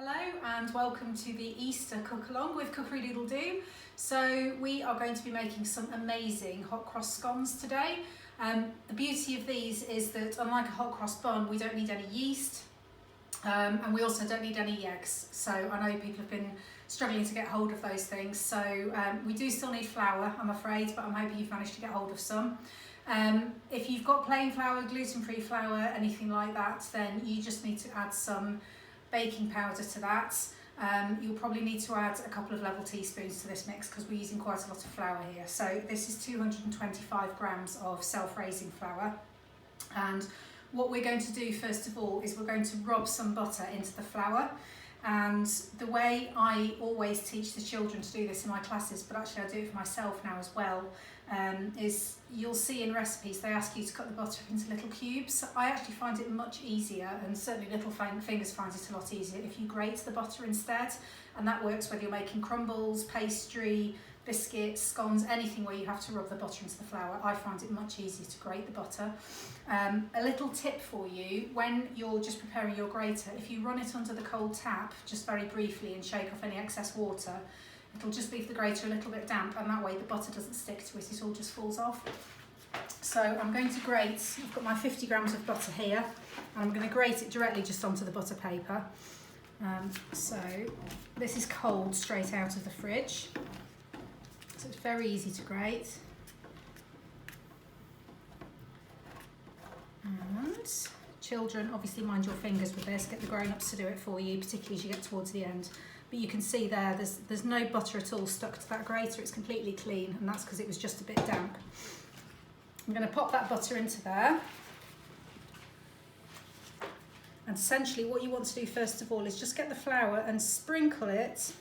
Hello and welcome to the Easter Cookalong with Cookery Doodle Doo. So we are going to be making some amazing hot cross scones today. The beauty of these is that unlike a hot cross bun, we don't need any yeast and we also don't need any eggs. So I know people have been struggling to get hold of those things. So we do still need flour, I'm afraid, but I'm hoping you've managed to get hold of some. If you've got plain flour, gluten-free flour, anything like that, then you just need to add some baking powder to that. You'll probably need to add a couple of level teaspoons to this mix because we're using quite a lot of flour here. So this is 225 grams of self-raising flour. And what we're going to do first of all is we're going to rub some butter into the flour. And the way I always teach the children to do this in my classes, but actually I do it for myself now as well, is you'll see in recipes they ask you to cut the butter into little cubes. I actually find it much easier, and certainly Little Fingers finds it a lot easier, if you grate the butter instead. And that works whether you're making crumbles, pastry, biscuits, scones, anything where you have to rub the butter into the flour. I find it much easier to grate the butter. A little tip for you, when you're just preparing your grater, if you run it under the cold tap just very briefly and shake off any excess water, it'll just leave the grater a little bit damp, and that way the butter doesn't stick to it, it all just falls off. So I'm going to grate, I've got my 50 grams of butter here, and I'm going to grate it directly just onto the butter paper. So this is cold straight out of the fridge, so it's very easy to grate. And children, obviously mind your fingers with this, get the grown-ups to do it for you, particularly as you get towards the end. But you can see there's no butter at all stuck to that grater, it's completely clean, and that's because it was just a bit damp. I'm going to pop that butter into there. And essentially what you want to do first of all is just get the flour and sprinkle it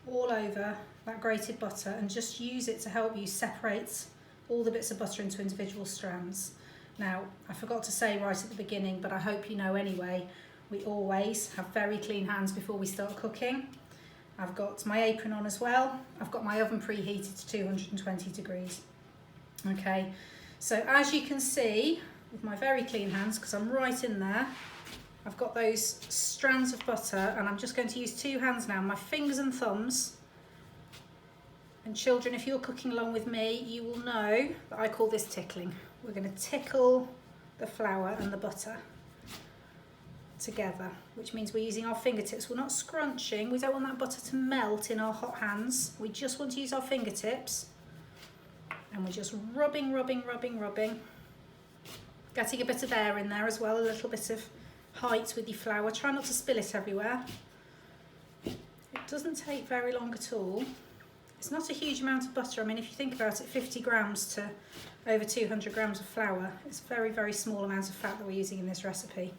all over that grated butter, and just use it to help you separate all the bits of butter into individual strands. Now, I forgot to say right at the beginning, but I hope you know anyway, we always have very clean hands before we start cooking. I've got my apron on as well. I've got my oven preheated to 220 degrees. Okay, so as you can see, with my very clean hands, because I'm right in there, I've got those strands of butter, and I'm just going to use two hands now, my fingers and thumbs. And children, if you're cooking along with me, you will know that I call this tickling. We're going to tickle the flour and the butter together, which means we're using our fingertips. We're not scrunching, we don't want that butter to melt in our hot hands. We just want to use our fingertips, and we're just rubbing, getting a bit of air in there as well, a little bit of height with your flour. Try not to spill it everywhere. It doesn't take very long at all. It's not a huge amount of butter. I mean, if you think about it, 50 grams to over 200 grams of flour, it's a very, very small amount of fat that we're using in this recipe.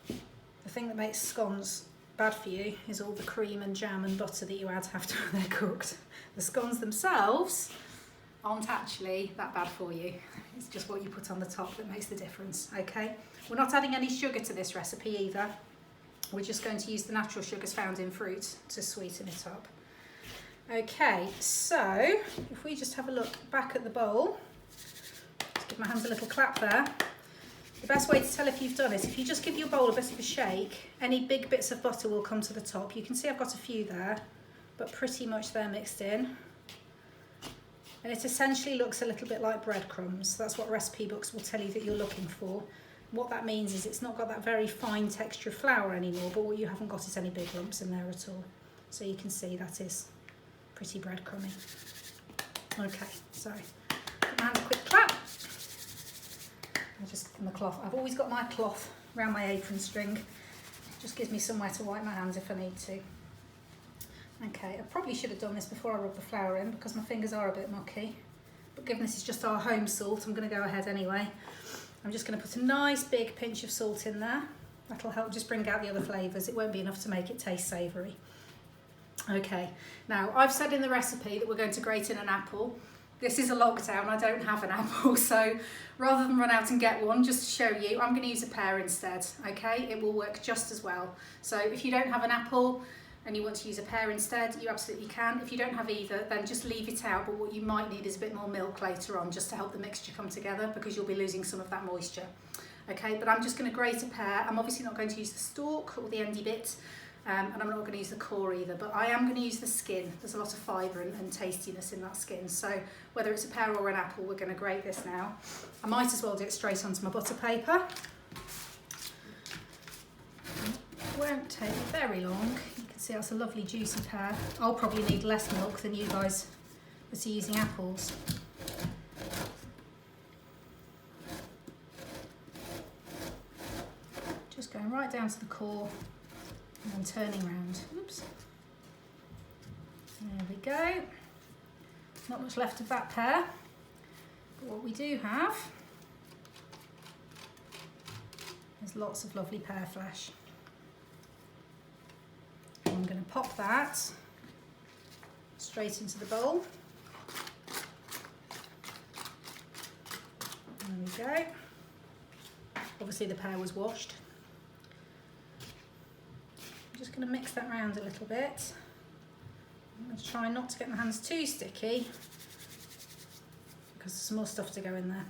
The thing that makes scones bad for you is all the cream and jam and butter that you add after they're cooked. The scones themselves aren't actually that bad for you. It's just what you put on the top that makes the difference, okay? We're not adding any sugar to this recipe either. We're just going to use the natural sugars found in fruit to sweeten it up. Okay, so if we just have a look back at the bowl, just give my hands a little clap there. The best way to tell if you've done it, if you just give your bowl a bit of a shake, any big bits of butter will come to the top. You can see I've got a few there, but pretty much they're mixed in. And it essentially looks a little bit like breadcrumbs. That's what recipe books will tell you that you're looking for. What that means is it's not got that very fine texture of flour anymore, but what you haven't got is any big lumps in there at all. So you can see that is pretty breadcrumby. Okay, so give my hand a quick clap. And the cloth. I've always got my cloth around my apron string. It just gives me somewhere to wipe my hands if I need to. Okay, I probably should have done this before I rub the flour in because my fingers are a bit mucky. But given this is just our home salt, I'm going to go ahead anyway. I'm just going to put a nice big pinch of salt in there. That'll help just bring out the other flavours. It won't be enough to make it taste savoury. Okay, now I've said in the recipe that we're going to grate in an apple. This is a lockdown, I don't have an apple, so rather than run out and get one, just to show you, I'm going to use a pear instead, okay? It will work just as well. So if you don't have an apple and you want to use a pear instead, you absolutely can. If you don't have either, then just leave it out, but what you might need is a bit more milk later on just to help the mixture come together because you'll be losing some of that moisture. Okay, but I'm just going to grate a pear. I'm obviously not going to use the stalk or the endy bit, and I'm not going to use the core either, but I am going to use the skin. There's a lot of fibre and tastiness in that skin, so whether it's a pear or an apple, we're going to grate this now. I might as well do it straight onto my butter paper. It won't take very long. You can see that's a lovely juicy pear. I'll probably need less milk than you guys that are using apples. Just going right down to the core and then turning round. Oops. There we go. Not much left of that pear, but what we do have is lots of lovely pear flesh. I'm going to pop that straight into the bowl. There we go. Obviously the pear was washed. I'm just going to mix that around a little bit. I'm going to try not to get my hands too sticky because there's some more stuff to go in there.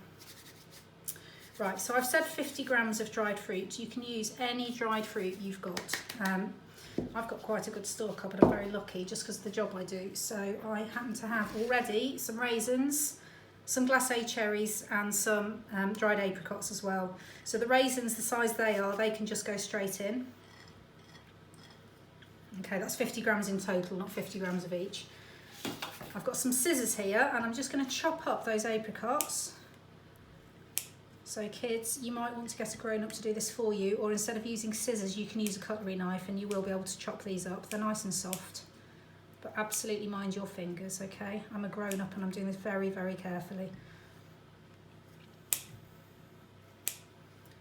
Right, so I've said 50 grams of dried fruit. You can use any dried fruit you've got. I've got quite a good store cupboard, I'm very lucky just because of the job I do. So I happen to have already some raisins, some glacé cherries and some dried apricots as well. So the raisins, the size they are, they can just go straight in. Okay, that's 50 grams in total, not 50 grams of each. I've got some scissors here and I'm just going to chop up those apricots. So kids, you might want to get a grown-up to do this for you, or instead of using scissors, you can use a cutlery knife and you will be able to chop these up. They're nice and soft, but absolutely mind your fingers, okay? I'm a grown-up and I'm doing this very, very carefully.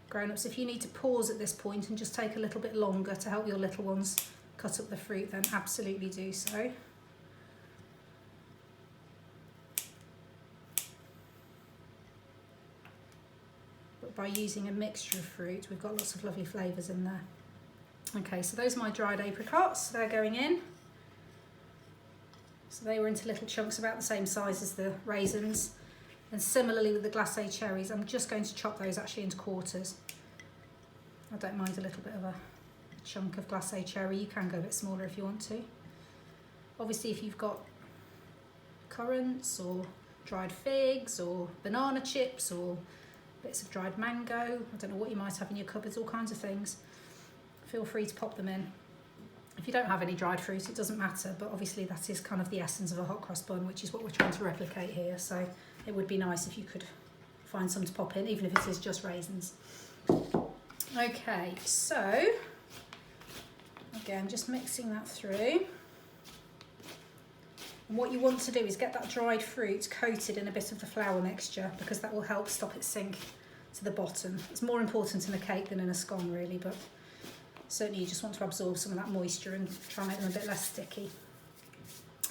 Grown-ups, if you need to pause at this point and just take a little bit longer to help your little ones cut up the fruit, then absolutely do so. By using a mixture of fruit, we've got lots of lovely flavours in there. Okay, so those are my dried apricots, they're going in. So they were into little chunks about the same size as the raisins. And similarly with the glacé cherries, I'm just going to chop those actually into quarters. I don't mind a little bit of a chunk of glacé cherry. You can go a bit smaller if you want to. Obviously if you've got currants or dried figs or banana chips or bits of dried mango, I don't know what you might have in your cupboards, all kinds of things. Feel free to pop them in. If you don't have any dried fruit, it doesn't matter, but obviously that is kind of the essence of a hot cross bun, which is what we're trying to replicate here. So it would be nice if you could find some to pop in, even if it is just raisins. Okay, so again, just mixing that through. And what you want to do is get that dried fruit coated in a bit of the flour mixture, because that will help stop it sink to the bottom. It's more important in a cake than in a scone really, but certainly you just want to absorb some of that moisture and try and make them a bit less sticky.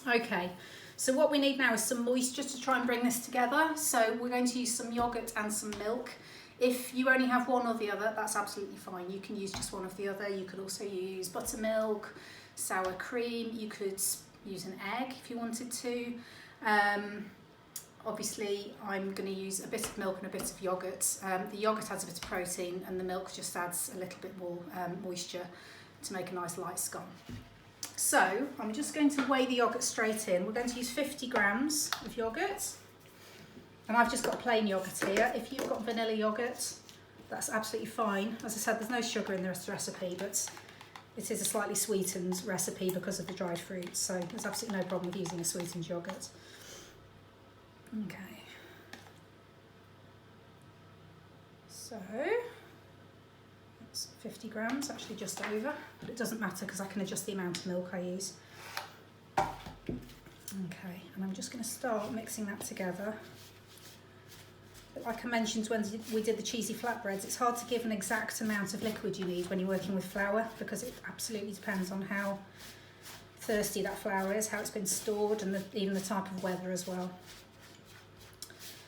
Okay, so what we need now is some moisture to try and bring this together. So we're going to use some yoghurt and some milk. If you only have one or the other, that's absolutely fine. You can use just one of the other. You could also use buttermilk, sour cream, you could use an egg if you wanted to. Obviously I'm going to use a bit of milk and a bit of yoghurt. The yoghurt adds a bit of protein and the milk just adds a little bit more moisture to make a nice light scone. So I'm just going to weigh the yoghurt straight in. We're going to use 50 grams of yoghurt, and I've just got plain yoghurt here. If you've got vanilla yoghurt, that's absolutely fine. As I said, there's no sugar in the recipe, but it is a slightly sweetened recipe because of the dried fruit, so there's absolutely no problem with using a sweetened yoghurt. Okay, so that's 50 grams, actually just over, but it doesn't matter because I can adjust the amount of milk I use. Okay, and I'm just going to start mixing that together. But like I mentioned when we did the cheesy flatbreads, it's hard to give an exact amount of liquid you need when you're working with flour, because it absolutely depends on how thirsty that flour is, how it's been stored, and even the type of weather as well.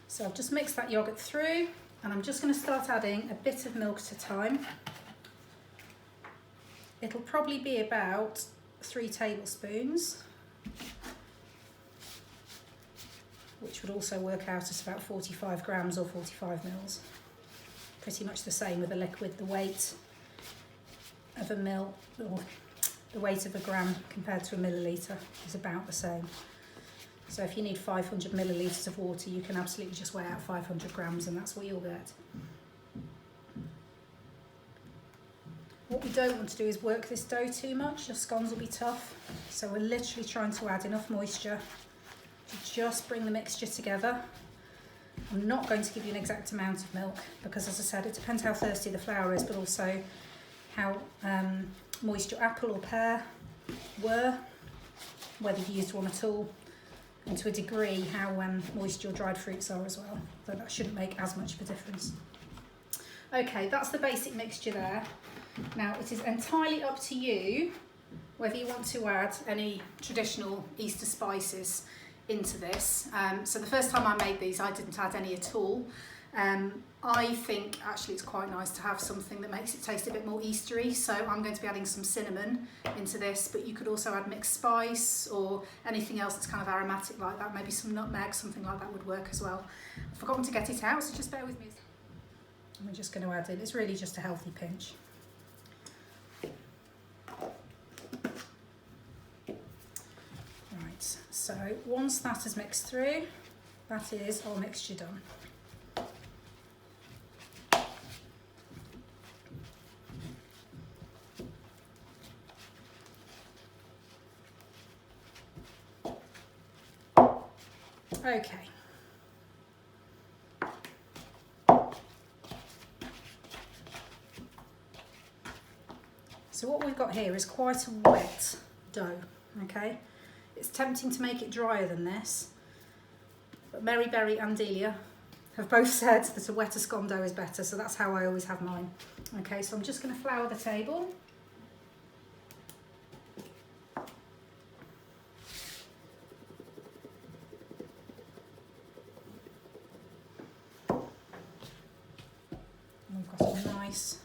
So I've just mixed that yoghurt through, and I'm just going to start adding a bit of milk at a time. It'll probably be about 3 tablespoons, which would also work out as about 45 grams or 45 mils. pretty much the same with the liquid. The weight of a mil, or the weight of a gram compared to a milliliter is about the same. So if you need 500 millilitres of water, you can absolutely just weigh out 500 grams and that's what you'll get. What we don't want to do is work this dough too much, your scones will be tough. So we're literally trying to add enough moisture to just bring the mixture together. I'm not going to give you an exact amount of milk because, as I said, it depends how thirsty the flour is, but also how moist your apple or pear were, whether you used one at all, and to a degree how moist your dried fruits are as well. So that shouldn't make as much of a difference. Okay, that's the basic mixture there. Now it is entirely up to you whether you want to add any traditional Easter spices into this. So the first time I made these, I didn't add any at all. I think actually it's quite nice to have something that makes it taste a bit more Eastery, so I'm going to be adding some cinnamon into this, but you could also add mixed spice or anything else that's kind of aromatic like that, maybe some nutmeg, something like that would work as well. I've forgotten to get it out, so just bear with me. I'm just going to add in, it's really just a healthy pinch. Right, so once that is mixed through, that is our mixture done. Okay. So what we've got here is quite a wet dough, okay? It's tempting to make it drier than this, but Mary Berry and Delia have both said that a wetter scone dough is better, so that's how I always have mine. Okay, so I'm just going to flour the table. We've got a nice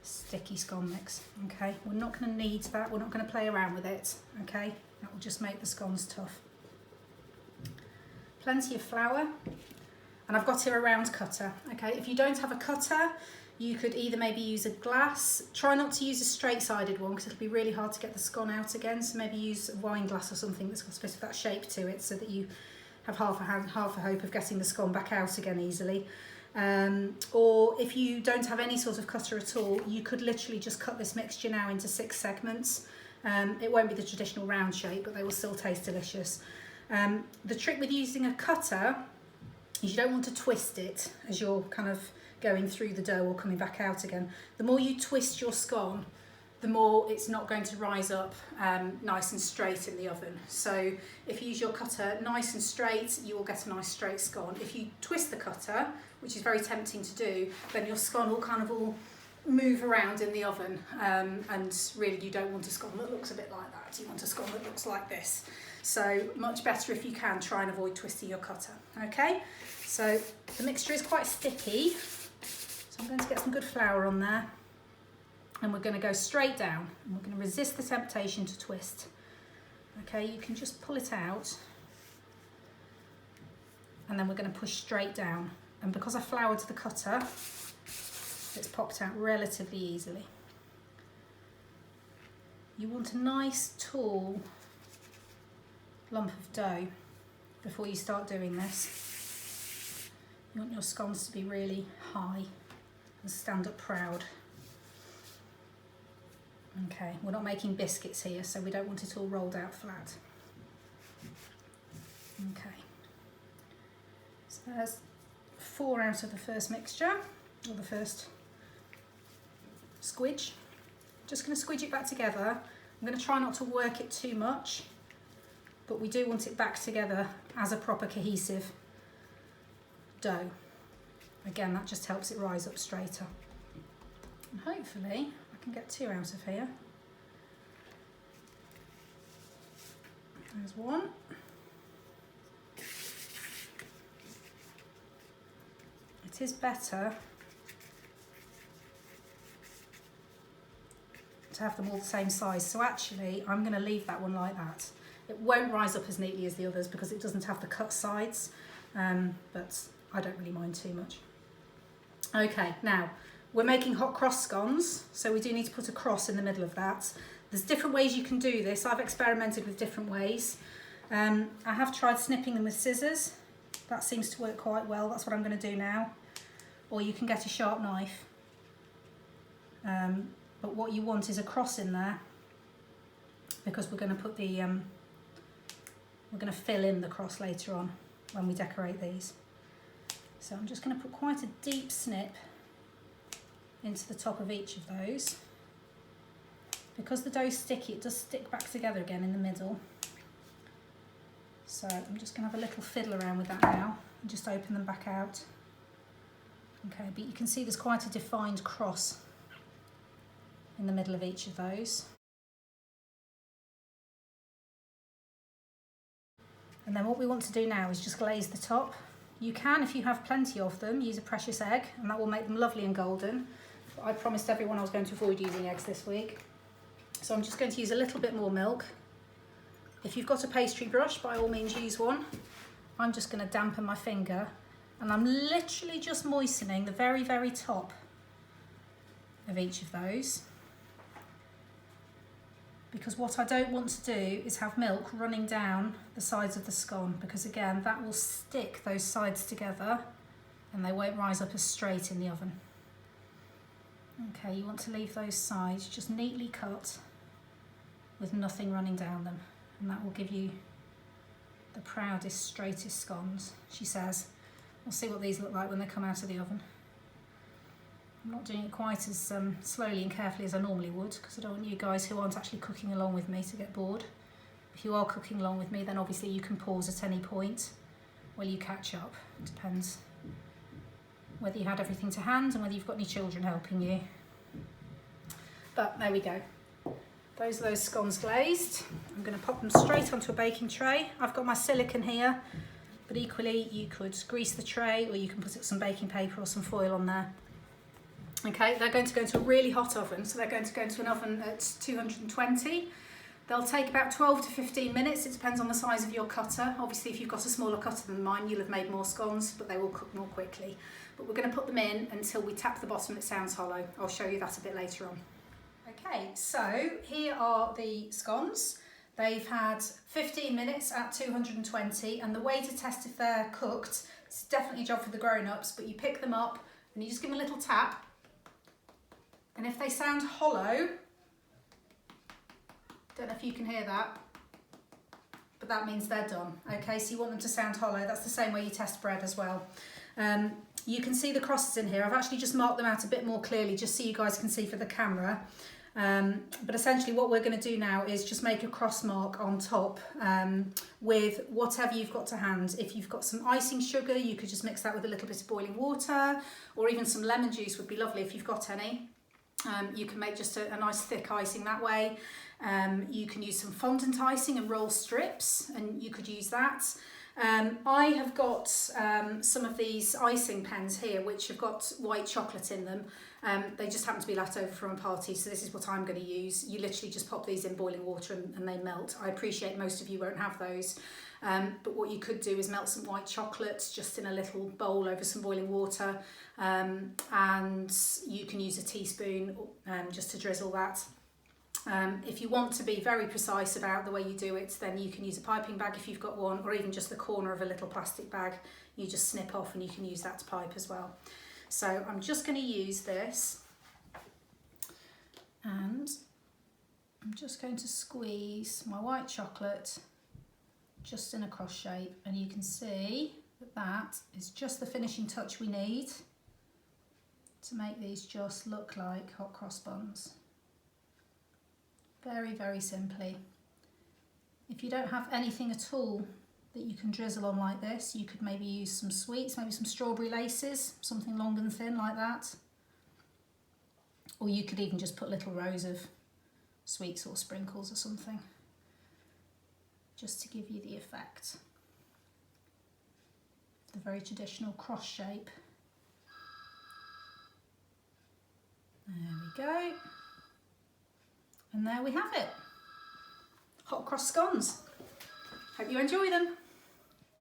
sticky scone mix. Okay, we're not going to knead that, we're not going to play around with it. Okay, that will just make the scones tough. Plenty of flour, and I've got here a round cutter. Okay, if you don't have a cutter, you could either maybe use a glass. Try not to use a straight-sided one because it'll be really hard to get the scone out again, so maybe use a wine glass or something that's got a bit of that shape to it so that you have half a hope of getting the scone back out again easily. Or if you don't have any sort of cutter at all, you could literally just cut this mixture now into 6 segments. It won't be the traditional round shape, but they will still taste delicious. The trick with using a cutter is you don't want to twist it as you're kind of going through the dough or coming back out again. The more you twist your scone, the more it's not going to rise up nice and straight in the oven. So if you use your cutter nice and straight, you will get a nice straight scone. If you twist the cutter, which is very tempting to do, then your scone will kind of all move around in the oven, and really you don't want a scone that looks a bit like that. You want a scone that looks like this. So much better if you can try and avoid twisting your cutter. Okay, so the mixture is quite sticky, so I'm going to get some good flour on there. And we're going to go straight down, and we're going to resist the temptation to twist. Okay, you can just pull it out, and then we're going to push straight down. And because I floured the cutter, it's popped out relatively easily. You want a nice tall lump of dough before you start doing this. You want your scones to be really high and stand up proud. Okay, we're not making biscuits here, so we don't want it all rolled out flat. Okay, so there's 4 out of the first mixture, or the first squidge. Just going to squidge it back together. I'm going to try not to work it too much, but we do want it back together as a proper cohesive dough. Again, that just helps it rise up straighter. And hopefully I can get 2 out of here. There's 1. It is better to have them all the same size, so actually I'm going to leave that one like that. It won't rise up as neatly as the others because it doesn't have the cut sides, but I don't really mind too much. Okay, now we're making hot cross scones, so we do need to put a cross in the middle of that. There's different ways you can do this. I've experimented with different ways. I have tried snipping them with scissors. That seems to work quite well. That's what I'm going to do now. Or you can get a sharp knife. But what you want is a cross in there, because we're going to put the we're going to fill in the cross later on when we decorate these. So I'm just going to put quite a deep snip into the top of each of those. Because the dough's sticky, it does stick back together again in the middle. So I'm just going to have a little fiddle around with that now and just open them back out. Okay, but you can see there's quite a defined cross in the middle of each of those. And then what we want to do now is just glaze the top. You can, if you have plenty of them, use a precious egg, and that will make them lovely and golden. But I promised everyone I was going to avoid using eggs this week. So I'm just going to use a little bit more milk. If you've got a pastry brush, by all means use one. I'm just going to dampen my finger, and I'm literally just moistening the very, very top of each of those. Because what I don't want to do is have milk running down the sides of the scone, because again, that will stick those sides together and they won't rise up as straight in the oven. Okay, you want to leave those sides just neatly cut with nothing running down them, and that will give you the proudest, straightest scones, she says. We'll see what these look like when they come out of the oven. I'm not doing it quite as slowly and carefully as I normally would, because I don't want you guys who aren't actually cooking along with me to get bored. If you are cooking along with me, then obviously you can pause at any point while you catch up. It depends whether you had everything to hand and whether you've got any children helping you. But there we go. Those are those scones glazed. I'm going to pop them straight onto a baking tray. I've got my silicone here, but equally you could grease the tray, or you can put some baking paper or some foil on there. Okay, they're going to go into a really hot oven, so they're going to go into an oven at 220. They'll take about 12 to 15 minutes, it depends on the size of your cutter. Obviously if you've got a smaller cutter than mine, you'll have made more scones, but they will cook more quickly. But we're going to put them in until we tap the bottom, it sounds hollow. I'll show you that a bit later on. Okay, so here are the scones. They've had 15 minutes at 220, and the way to test if they're cooked, it's definitely a job for the grown-ups, but you pick them up and you just give them a little tap. And if they sound hollow, don't know if you can hear that, but that means they're done. Okay, so you want them to sound hollow. That's the same way you test bread as well. You can see the crosses in here. I've actually just marked them out a bit more clearly, just so you guys can see for the camera. But essentially what we're going to do now is just make a cross mark on top with whatever you've got to hand. If you've got some icing sugar, you could just mix that with a little bit of boiling water, or even some lemon juice would be lovely if you've got any. You can make just a nice thick icing that way. You can use some fondant icing and roll strips, and you could use that. I have got some of these icing pens here which have got white chocolate in them. They just happen to be left over from a party, so this is what I'm going to use. You literally just pop these in boiling water and they melt. I appreciate most of you won't have those, but what you could do is melt some white chocolate just in a little bowl over some boiling water, and you can use a teaspoon just to drizzle that. If you want to be very precise about the way you do it, then you can use a piping bag if you've got one, or even just the corner of a little plastic bag. You just snip off and you can use that to pipe as well. So I'm just going to use this, and I'm just going to squeeze my white chocolate just in a cross shape, and you can see that that is just the finishing touch we need to make these just look like hot cross buns. Very, very simply. If you don't have anything at all that you can drizzle on like this, you could maybe use some sweets, maybe some strawberry laces, something long and thin like that. Or you could even just put little rows of sweets or sprinkles or something, just to give you the effect. The very traditional cross shape. There we go. And there we have it. Hot cross scones. Hope you enjoy them.